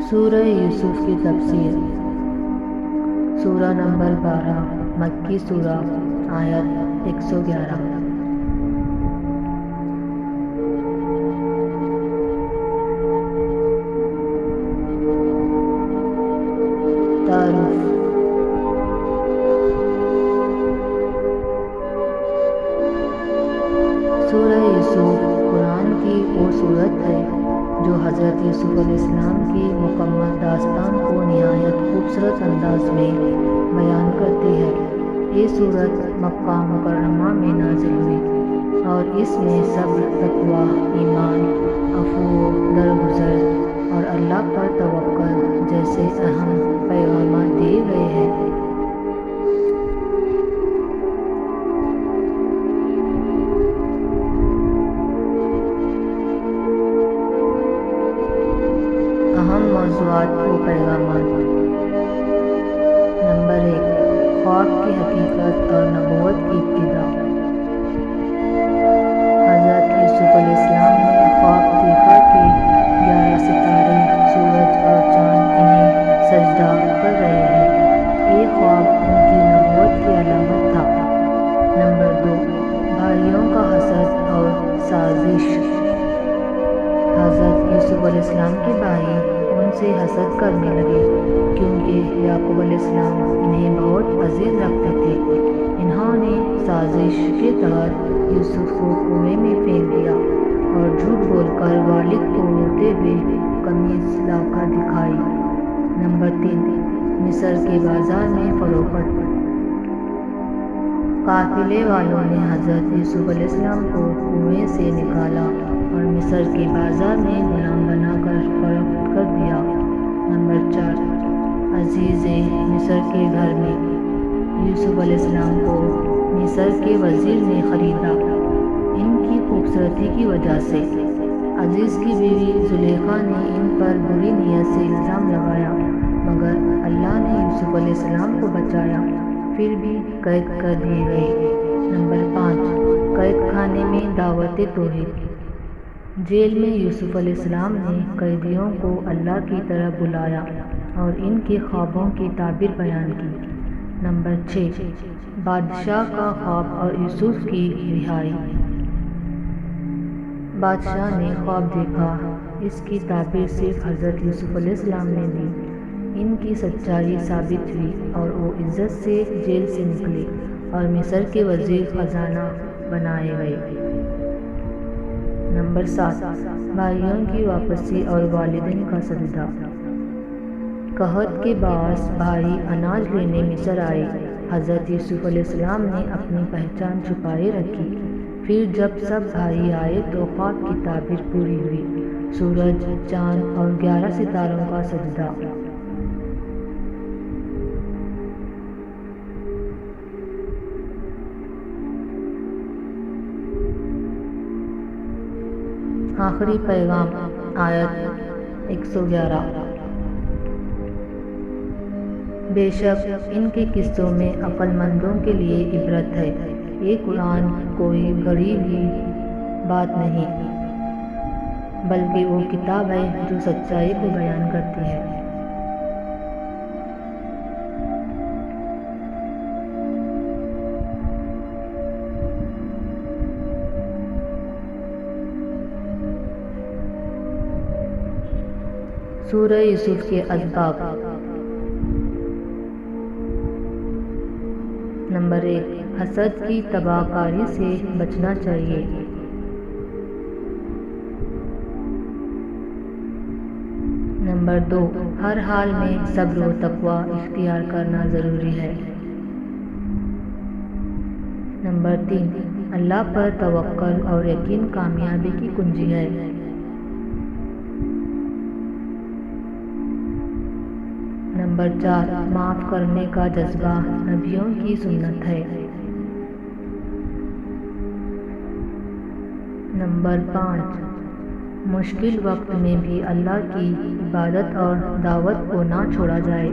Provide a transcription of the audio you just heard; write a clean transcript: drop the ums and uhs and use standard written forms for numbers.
سورہ یوسف کی تفسیر۔ سورہ نمبر 12 مکی سورہ، آیت 111۔ تعارف۔ سورہ یوسف قرآن کی وہ سورت ہے جو حضرت یوسف علیہ السلام کی مکمل داستان کو نہایت خوبصورت انداز میں بیان کرتی ہے۔ یہ سورت مکہ مکرمہ میں نازل ہوئی اور اس میں صبر، تقویٰ، ایمان، عفو، درگزر اور اللہ پر توکل جیسے اہم پیغامات دیے گئے ہیں۔ اہم موضوعات و پیغامات۔ نمبر 1، خواب کی حقیقت اور نبوت کی ابتدا۔ حضرت یوسف علیہ السلام نے خواب دیکھا کہ 11 ستارے، سورج اور چاند انہیں سجدہ کر رہے ہیں۔ یہ خواب ان کی نبوت کی علامت تھا۔ نمبر 2، بھائیوں کا حسد اور سازش۔ حضرت یوسف علیہ السلام کے بھائی ان سے حسد کرنے لگے کیونکہ یعقوب علیہ السلام انہیں بہت عزیز رکھتے تھے۔ انہوں نے سازش کے تحت یوسف کو کنویں میں پھینک دیا اور جھوٹ بول کر والد کو روتے ہوئے قمیص لا کر دکھائی۔ نمبر 3، مصر کے بازار میں فروخت۔ قافلے والوں نے حضرت یوسف علیہ السلام کو کنویں سے نکالا اور مصر کے بازار میں غلام بنا کر فروخت کر دیا۔ نمبر 4، عزیز مصر کے گھر میں۔ یوسف علیہ السلام کو مصر کے وزیر نے خریدا ان کی خوبصورتی کی وجہ سے۔ عزیز کی بیوی زلیخا نے ان پر بری نیت سے الزام لگایا مگر اللہ نے یوسف علیہ السلام کو بچایا، پھر بھی قید کر دیے گئے۔ نمبر 5، قید خانے میں دعوت توحید۔ جیل میں یوسف علیہ السلام نے قیدیوں کو اللہ کی طرف بلایا اور ان کے خوابوں کی تعبیر بیان کی۔ نمبر 6، بادشاہ کا خواب اور یوسف کی رہائی۔ بادشاہ نے خواب دیکھا، اس کی تعبیر صرف حضرت یوسف علیہ السلام نے دی۔ ان کی سچائی ثابت ہوئی اور وہ عزت سے جیل سے نکلے اور مصر کے وزیر خزانہ بنائے گئے۔ نمبر 7، بھائیوں کی واپسی اور والدین کا سجدہ۔ قحط کے باعث بھائی اناج لینے مصر آئے۔ حضرت یوسف علیہ السلام نے اپنی پہچان چھپائے رکھی۔ پھر جب سب بھائی آئے تو خواب کی تعبیر پوری ہوئی، سورج، چاند اور 11 ستاروں کا سجدہ۔ آخری پیغام، آیت 111۔ بے شک ان کے قصوں میں عقل مندوں کے لیے عبرت ہے۔ یہ قرآن کوئی گھڑی ہوئی بات نہیں بلکہ وہ کتاب ہے جو سچائی کو بیان کرتی ہے۔ سورہ یوسف کے اسباب۔ نمبر 1، حسد کی تباہ کاری سے بچنا چاہیے۔ نمبر 2، ہر حال میں صبر و تقویٰ اختیار کرنا ضروری ہے۔ نمبر 3، اللہ پر توکل اور یقین کامیابی کی کنجی ہے۔ نمبر 4، معاف کرنے کا جذبہ نبیوں کی سنت ہے۔ نمبر 5، مشکل وقت میں بھی اللہ کی عبادت اور دعوت کو نہ چھوڑا جائے۔